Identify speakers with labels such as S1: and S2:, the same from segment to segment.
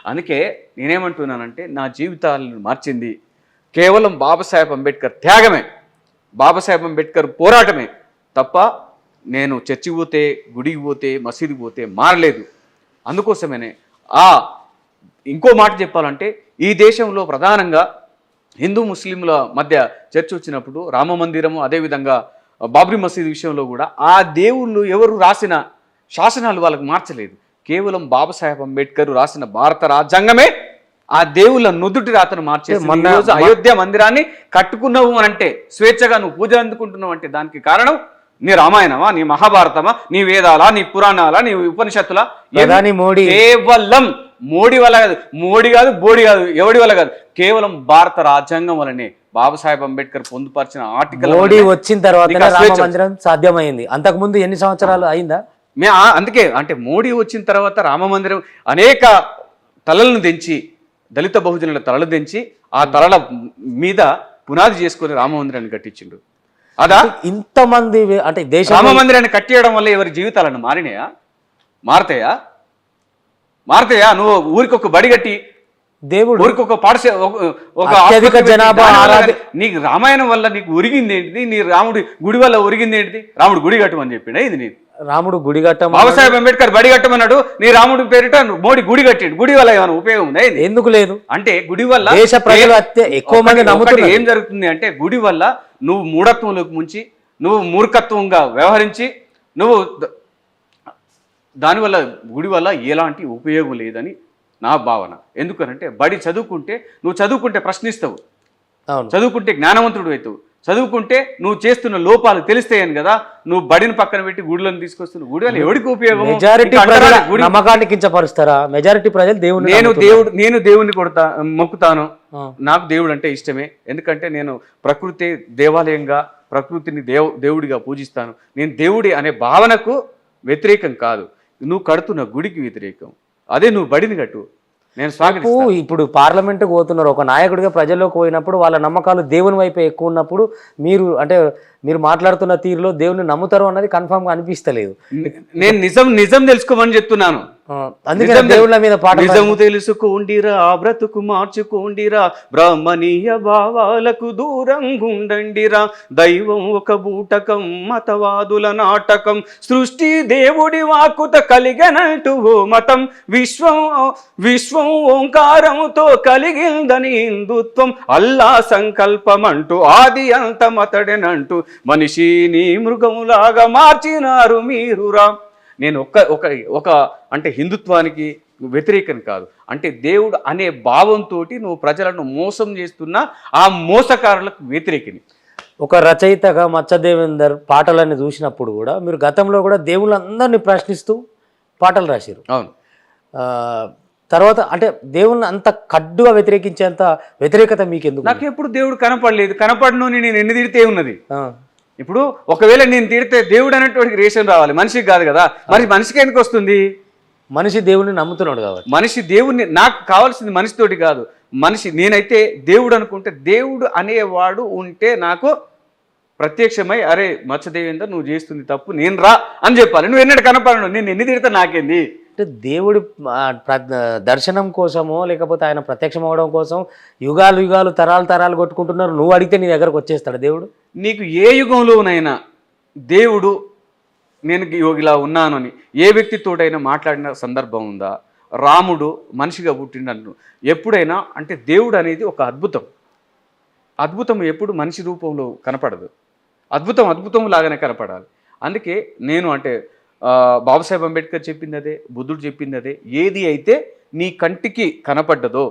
S1: అందుకే నేనేమంటున్నానంటే నా జీవితాలను మార్చింది కేవలం బాబాసాహెబ్ అంబేద్కర్ త్యాగమే, బాబాసాహెబ్ అంబేద్కర్ పోరాటమే తప్ప నేను చర్చికి పోతే, గుడికి పోతే, మసీదుకి పోతే మారలేదు. అందుకోసమనే ఇంకో మాట చెప్పాలంటే ఈ దేశంలో ప్రధానంగా హిందూ ముస్లింల మధ్య చర్చ వచ్చినప్పుడు రామ మందిరము, అదేవిధంగా బాబ్రీ మసీద్ విషయంలో కూడా ఆ దేవుళ్ళు ఎవరు రాసిన శాసనాలు వాళ్ళకు మార్చలేదు. కేవలం బాబాసాహెబ్ అంబేద్కర్ రాసిన భారత రాజ్యాంగమే ఆ దేవుళ్ళ నుదుటి రాతను మార్చేసి ఈరోజు అయోధ్య మందిరాన్ని కట్టుకున్నావు అని అంటే, స్వేచ్ఛగా నువ్వు పూజ అందుకుంటున్నావు అంటే దానికి కారణం నీ రామాయణమా, నీ మహాభారతమా, నీ వేదాలా, నీ పురాణాలా, నీ ఉపనిషత్తులా? కేవలం మోడీ వల్ల కాదు, బోడీ కాదు, ఎవడి వల్ల కాదు, కేవలం భారత రాజ్యాంగం వల్లనే బాబాసాహెబ్ అంబేద్కర్ పొందుపరిచిన ఆర్టికల్
S2: మోడీ వచ్చిన తర్వాత సాధ్యమైంది. అంతకుముందు ఎన్ని సంవత్సరాలు అయిందా?
S1: అందుకే అంటే మోడీ వచ్చిన తర్వాత రామ మందిరం అనేక తలలను దించి, దళిత బహుజనుల తలలు దించి ఆ తలల మీద పునాది చేసుకుని రామ మందిరాన్ని కట్టించిండు. అదా
S2: ఇంతమంది అంటే
S1: రామ మందిరాన్ని కట్టేయడం వల్ల ఎవరి జీవితాలను మారతాయా? నువ్వు ఊరికి ఒక బడి కట్టి
S2: దేవుడు
S1: ఊరికి ఒక పాఠశాల, ఒక
S2: జనాభా,
S1: నీకు రామాయణం వల్ల నీకు ఒరిగింది ఏంటిది? నీ రాముడి గుడి వల్ల ఒరిగింది ఏంటిది? రాముడు గుడి కట్టమని చెప్పిండా? ఇది నీకు
S2: రాముడు గుడి కట్టమని,
S1: బాబాసాహెబ్ అంబేద్కర్ బడి కట్టమన్నాడు, నీ రాముడి పేరిట మోడీ గుడి కట్టాడు. గుడి వల్ల ఏమైనా ఉపయోగం ఉందా?
S2: ఎందుకు లేదు అంటే
S1: గుడి వల్ల
S2: దేశ ప్రజలు ఎక్కువ మంది నమ్ముతున్నారు.
S1: ఏం జరుగుతుంది అంటే గుడి వల్ల నువ్వు మూఢత్వంలోకి ముంచి, నువ్వు మూర్ఖత్వంగా వ్యవహరించి, నువ్వు దానివల్ల గుడి వల్ల ఎలాంటి ఉపయోగం లేదని నా భావన. ఎందుకనంటే బడి చదువుకుంటే ప్రశ్నిస్తావు, చదువుకుంటే జ్ఞానవంతుడు అవుతావు, చదువుకుంటే నువ్వు చేస్తున్న లోపాలు తెలుస్తాయని కదా నువ్వు బడిని పక్కన పెట్టి గుడిలను తీసుకొస్తున్నావు. గుడి వల్ల ఎవరికి ఉపయోగం?
S2: నమ్మకాన్ని కించపరుస్తారా మెజారిటీ ప్రజలు?
S1: నేను దేవుణ్ణి మొక్కుతాను, నాకు దేవుడు అంటే ఇష్టమే. ఎందుకంటే నేను ప్రకృతి దేవాలయంగా, ప్రకృతిని దేవుడిగా పూజిస్తాను. నేను దేవుడి అనే భావనకు వ్యతిరేకం కాదు, నువ్వు కడుతున్న గుడికి వ్యతిరేకం. అదే నువ్వు బడిని కట్టు, నేను స్వాగతిస్తాను.
S2: ఇప్పుడు పార్లమెంట్ పోతున్నారు, ఒక నాయకుడిగా ప్రజల్లోకి పోయినప్పుడు వాళ్ళ నమ్మకాలు దేవుని వైపు ఎక్కువ ఉన్నప్పుడు మీరు మాట్లాడుతున్న తీరులో దేవుని నమ్ముతారు అన్నది కన్ఫర్మ్ గా అనిపిస్తలేదు.
S1: నేను నిజం తెలుసుకోమని చెప్తున్నాను.
S2: అందుకే దేవుళ్ళ మీద
S1: నిజము తెలుసుకోండిరా, బ్రతుకు మార్చుకోండిరా, బ్రాహ్మణీయ భావాలకు దూరంగా ఉండండిరా, దైవం ఒక బూటకం, మతవాదుల నాటకం, సృష్టి దేవుడి వాక్కుత కలిగనట్టు ఓ మతం, విశ్వం ఓంకారంతో కలిగిందని హిందుత్వం, అల్లా సంకల్పం అంటూ ఆది అంతమతడెనంటూ మనిషిని మృగములాగా మార్చినారు మీరురా. నేను ఒక అంటే హిందుత్వానికి వ్యతిరేకం కాదు, అంటే దేవుడు అనే భావంతో నువ్వు ప్రజలను మోసం చేస్తున్న ఆ మోసకారులకు వ్యతిరేకిని.
S2: ఒక రచయితగా మచ్చదేవేందర్ పాటలని చూసినప్పుడు కూడా మీరు గతంలో కూడా దేవుళ్ళందరినీ ప్రశ్నిస్తూ పాటలు రాశారు.
S1: అవును.
S2: తర్వాత అంటే దేవుళ్ళని అంత కడ్డుగా వ్యతిరేకించేంత వ్యతిరేకత మీకెందుకు?
S1: నాకు ఎప్పుడు దేవుడు కనపడలేదు, కనపడను నేను ఎన్ని తిడితే ఉన్నది. ఇప్పుడు ఒకవేళ నేను తిడితే దేవుడు అనేటువంటి రేషన్ రావాలి, మనిషికి కాదు కదా. మరి మనిషికి ఎందుకు వస్తుంది?
S2: మనిషి దేవుడిని నమ్ముతున్నాడు కాబట్టి.
S1: మనిషి దేవుడిని, నాకు కావాల్సింది మనిషితోటి కాదు, నేనైతే దేవుడు అనుకుంటే, దేవుడు అనేవాడు ఉంటే నాకు ప్రత్యక్షమై అరే మత్స్యదేవేందర్ నువ్వు చేస్తుంది తప్పు, నేను రా అని చెప్పాలి. నువ్వు ఎన్నడూ కనపడను, నేను ఎన్ని తిడితే నాకేంది?
S2: అంటే దేవుడి దర్శనం కోసమో లేకపోతే ఆయన ప్రత్యక్షం అవడం కోసం యుగాలు తరాలు కొట్టుకుంటున్నారు. నువ్వు అడిగితే నీ దగ్గరకు వచ్చేస్తాడు దేవుడు? నీకు
S1: ఏ యుగంలోనైనా దేవుడు నేను ఇలా ఉన్నాను అని ఏ వ్యక్తితోటైనా మాట్లాడిన సందర్భం ఉందా? రాముడు మనిషిగా పుట్టిండు ఎప్పుడైనా అంటే దేవుడు అనేది ఒక అద్భుతం ఎప్పుడు మనిషి రూపంలో కనపడదు. అద్భుతం లాగానే కనపడాలి. అందుకే నేను అంటే బాబాసాహెబ్ అంబేద్కర్ చెప్పింది అదే, బుద్ధుడు చెప్పింది అదే. ఏది అయితే నీ కంటికి కనపడ్డదో,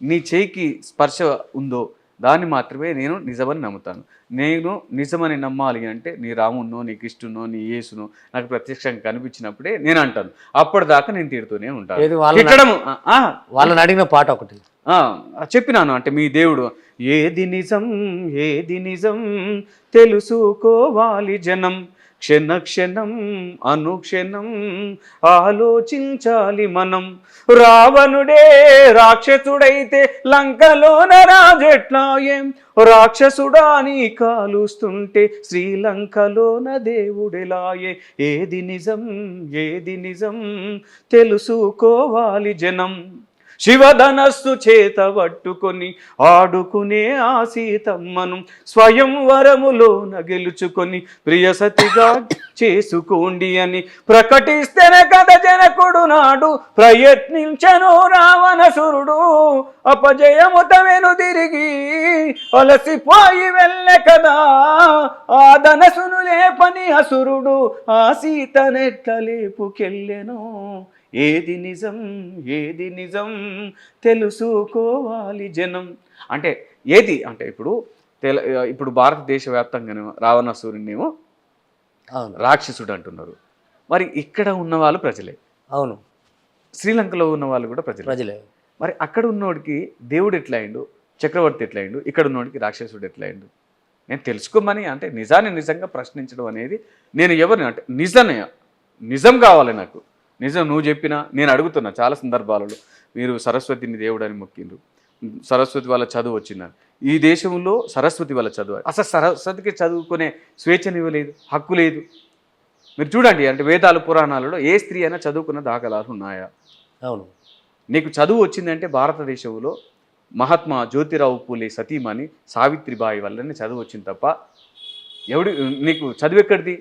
S1: నీ చేయికి స్పర్శ ఉందో దాన్ని మాత్రమే నేను నిజమని నమ్ముతాను. నేను నిజమని నమ్మాలి అంటే నీ రామున్నో, నీ కృష్ణునో, నీ యేసునో నాకు ప్రత్యక్షంగా కనిపించినప్పుడే నేను అంటాను. అప్పటిదాకా నేను తిడుతూనే ఉంటాను.
S2: వాళ్ళని అడిగిన పాట ఒకటి
S1: చెప్పినాను, అంటే మీ దేవుడు ఏది నిజం తెలుసుకోవాలి జనం, క్షణం అనుక్షణం ఆలోచించాలి మనం. రావణుడే రాక్షసుడైతే లంకలోన రాజెట్లాయేం, రాక్షసుడా నీ కాలుస్తుంటే శ్రీలంకలోన దేవుడెలాయే. ఏది నిజం తెలుసుకోవాలి జనం, శివధనస్సు చేత పట్టుకొని ఆడుకునే ఆ సీతమ్మను స్వయంవరములోన గెలుచుకొని ప్రియసతిగా చేసుకోండి అని ప్రకటిస్తేనే కదా జనకుడు నాడు ప్రయత్నించను రావణసురుడు అపజయము తమెను తిరిగి అలసిపోయి వెళ్ళే కదా ఆ ధనసును లేపని అసురుడు ఆ సీతనెట్ల లేపుకెళ్ళెను ఏది నిజం తెలుసుకోవాలి జనం. అంటే ఏది అంటే ఇప్పుడు భారతదేశ వ్యాప్తంగానే రావణాసురుడినేమో రాక్షసుడు అంటున్నారు. మరి ఇక్కడ ఉన్న వాళ్ళు ప్రజలే.
S2: అవును,
S1: శ్రీలంకలో ఉన్న వాళ్ళు కూడా ప్రజలే. మరి అక్కడ ఉన్నోడికి దేవుడు ఎట్లా అయిండు, చక్రవర్తి ఎట్లా అయిండు, ఇక్కడ ఉన్నోడికి రాక్షసుడు ఎట్లా అయిండు? నేను తెలుసుకోమని అంటే నిజంగా ప్రశ్నించడం అనేది నేను ఎవరిని అంటే నిజం కావాలి నాకు. నిజం నువ్వు చెప్పినా నేను అడుగుతున్నా చాలా సందర్భాలలో మీరు సరస్వతిని దేవుడు అని మొక్కిండ్రు, సరస్వతి వాళ్ళ చదువు వచ్చిందని. ఈ దేశంలో సరస్వతి వాళ్ళ చదువు అసలు సరస్వతికి చదువుకునే స్వేచ్ఛనివ్వలేదు, హక్కు లేదు. మీరు చూడండి అంటే వేదాలు పురాణాలలో ఏ స్త్రీ అయినా చదువుకున్న దాఖలాలు ఉన్నాయా?
S2: అవును.
S1: నీకు చదువు వచ్చిందంటే భారతదేశంలో మహాత్మా జ్యోతిరావు పూలే సతీమణి సావిత్రిబాయి వల్లనే చదువు వచ్చింది తప్ప నీకు చదువు ఎక్కడిది?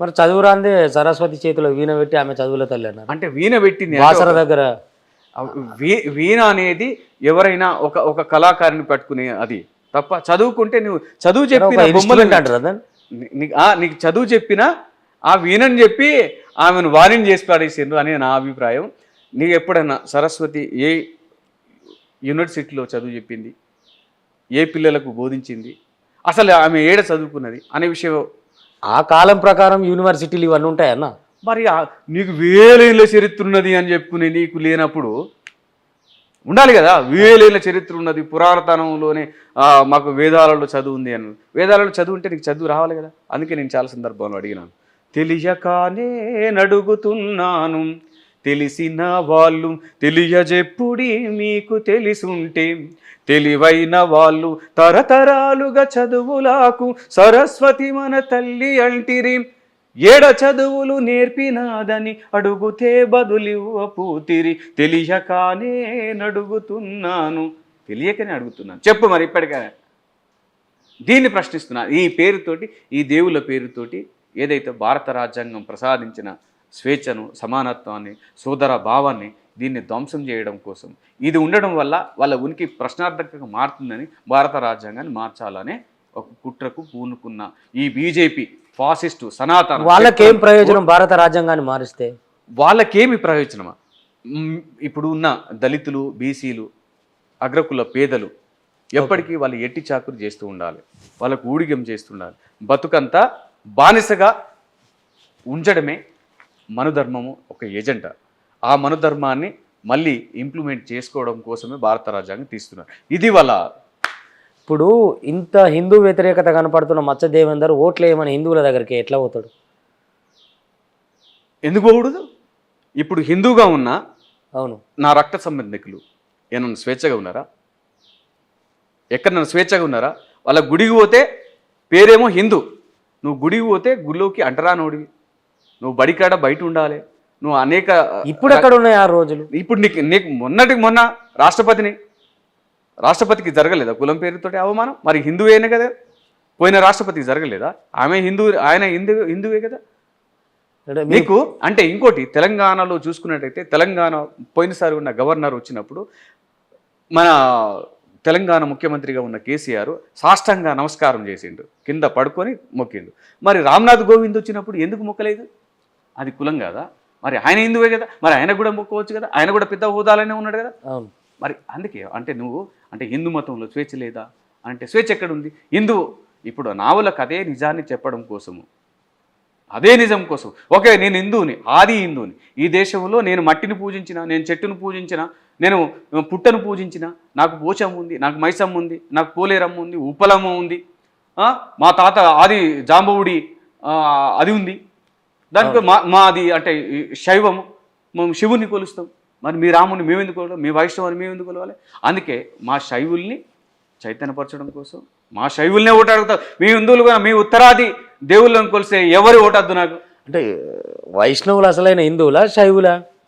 S2: మరి చదువు రాందే సరస్వతి చేతిలో వీణ పెట్టి ఆమె చదువుల తల్లి అన్నారు.
S1: అంటే వీణ పెట్టింది
S2: వాసర దగ్గర.
S1: వీణ అనేది ఎవరైనా ఒక కళాకారుని పట్టుకునే అది తప్ప చదువుకుంటే నువ్వు చదువు చెప్పిన నీకు చదువు చెప్పినా ఆ వీణని చెప్పి ఆమెను వారిని చేసి పడేసిండ్రు అనే నా అభిప్రాయం. నీకు ఎప్పుడైనా సరస్వతి ఏ యూనివర్సిటీలో చదువు చెప్పింది, ఏ పిల్లలకు బోధించింది, అసలు ఆమె ఏడ చదువుకున్నది అనే విషయం
S2: ఆ కాలం ప్రకారం యూనివర్సిటీలు ఇవన్నీ ఉంటాయన్న.
S1: మరి నీకు వేలేళ్ళ చరిత్ర ఉన్నది అని చెప్పుకునే నీకు లేనప్పుడు ఉండాలి కదా. వేలేళ్ళ చరిత్ర ఉన్నది, పురాతనంలోనే మాకు వేదాలలో చదువు ఉంది అని. వేదాలలో చదువు ఉంటే నీకు చదువు రావాలి కదా. అందుకే నేను చాలా సందర్భంలో అడిగినాను. తెలియకానే నడుగుతున్నాను, తెలిసిన వాళ్ళు తెలియజెప్పుడి మీకు తెలిసుంటే, తెలివైన వాళ్ళు తరతరాలుగా చదువులాకు సరస్వతి మన తల్లి అంటిరి, ఏడ చదువులు నేర్పినాదని అడుగుతే బదులివ్వ పూతిరి, తెలియకానే నడుగుతున్నాను, తెలియకనే అడుగుతున్నాను. చెప్పు మరి ఇప్పటికైనా. దీన్ని ప్రశ్నిస్తున్నా. ఈ పేరుతోటి, ఈ దేవుళ్ళ పేరుతోటి ఏదైతే భారత రాజ్యాంగం ప్రసాదించిన స్వేచ్ఛను, సమానత్వాన్ని, సోదర భావాన్ని దీన్ని ధ్వంసం చేయడం కోసం, ఇది ఉండడం వల్ల వాళ్ళ ఉనికి ప్రశ్నార్థకంగా మారుతుందని భారత రాజ్యాంగాన్ని మార్చాలనే ఒక కుట్రకు పూనుకున్న ఈ బీజేపీ ఫాసిస్టు సనాతన
S2: వాళ్ళకేం ప్రయోజనం? భారత రాజ్యాంగాన్ని మారిస్తే
S1: వాళ్ళకేమి ప్రయోజనమా? ఇప్పుడు ఉన్న దళితులు, బీసీలు, అగ్రకుల పేదలు ఎప్పటికీ వాళ్ళు ఎట్టి చాకురు చేస్తూ ఉండాలి, వాళ్ళకు ఊడిగం చేస్తుండాలి. బతుకంతా బానిసగా ఉంచడమే మనుధర్మము ఒక ఎజెండా. ఆ మనుధర్మాన్ని మళ్ళీ ఇంప్లిమెంట్ చేసుకోవడం కోసమే భారత రాజ్యాంగం తీస్తున్నారు. ఇది వాళ్ళ
S2: ఇప్పుడు ఇంత హిందూ వ్యతిరేకత కనపడుతున్న మచ్చ దేవేందర్ ఓట్లు వేయమని హిందువుల దగ్గరికి ఎట్లా పోతాడు?
S1: ఎందుకు పోకూడదు? ఇప్పుడు హిందూగా ఉన్న
S2: అవును
S1: నా రక్త సంబంధికులు ఏమన్నా స్వేచ్ఛగా ఉన్నారా? ఎక్కడన్నా స్వేచ్ఛగా ఉన్నారా? వాళ్ళ గుడికి పోతే పేరేమో హిందూ, నువ్వు గుడికి పోతే గుడిలోకి అంటరానోడివి, నువ్వు బడికాడ బయట ఉండాలి, నువ్వు అనేక.
S2: ఇప్పుడు ఎక్కడ ఉన్నాయి ఆ రోజులు?
S1: ఇప్పుడు నీకు మొన్న రాష్ట్రపతికి జరగలేదా కులం పేరుతోటి అవమానం? మరి హిందువేనే కదా, పోయిన రాష్ట్రపతికి జరగలేదా? ఆయన హిందువే కదా. నీకు అంటే ఇంకోటి, తెలంగాణలో చూసుకున్నట్టయితే తెలంగాణ పోయినసారి ఉన్న గవర్నర్ వచ్చినప్పుడు మన తెలంగాణ ముఖ్యమంత్రిగా ఉన్న కేసీఆర్ సాష్టంగా నమస్కారం చేసిండు, కింద పడుకొని మొక్కిండు. మరి రామ్నాథ్ కోవింద్ వచ్చినప్పుడు ఎందుకు మొక్కలేదు? అది కులం కదా. మరి ఆయన హిందువే కదా, మరి ఆయన కూడా మొక్కవచ్చు కదా, ఆయన కూడా పెద్ద హోదాలోనే ఉన్నాడు కదా. మరి అందుకే అంటే నువ్వు అంటే హిందూ మతంలో స్వేచ్ఛ లేదా అంటే స్వేచ్ఛ ఎక్కడుంది? హిందువు ఇప్పుడు నావులకు అదే నిజాన్ని చెప్పడం కోసము, అదే నిజం కోసం, ఓకే నేను హిందువుని, ఆది హిందువుని, ఈ దేశంలో నేను మట్టిని పూజించిన, నేను చెట్టును పూజించిన, నేను పుట్టను పూజించిన, నాకు పోచమ్మ ఉంది, నాకు మైసమ్మ ఉంది, నాకు పోలేరమ్మ ఉంది, ఉప్పలమ్మ ఉంది, మా తాత ఆది జాంబవుడి అది ఉంది, దానికి మాది అంటే శైవము, మేము శివుని కొలుస్తాం. మరి మీ రాముని మేమెందుకు కొలవాలి, మీ వైష్ణవాన్ని మేమెందుకు కొలవాలి? అందుకే మా శైవుల్ని చైతన్యపరచడం కోసం మా శైవుల్నే ఓటాడుతాం. మీ హిందువులు కూడా మీ ఉత్తరాది దేవుళ్ళని కొలిసే ఎవరు ఓటద్దు నాకు.
S2: అంటే వైష్ణవులు అసలైన హిందువులా శైవులా?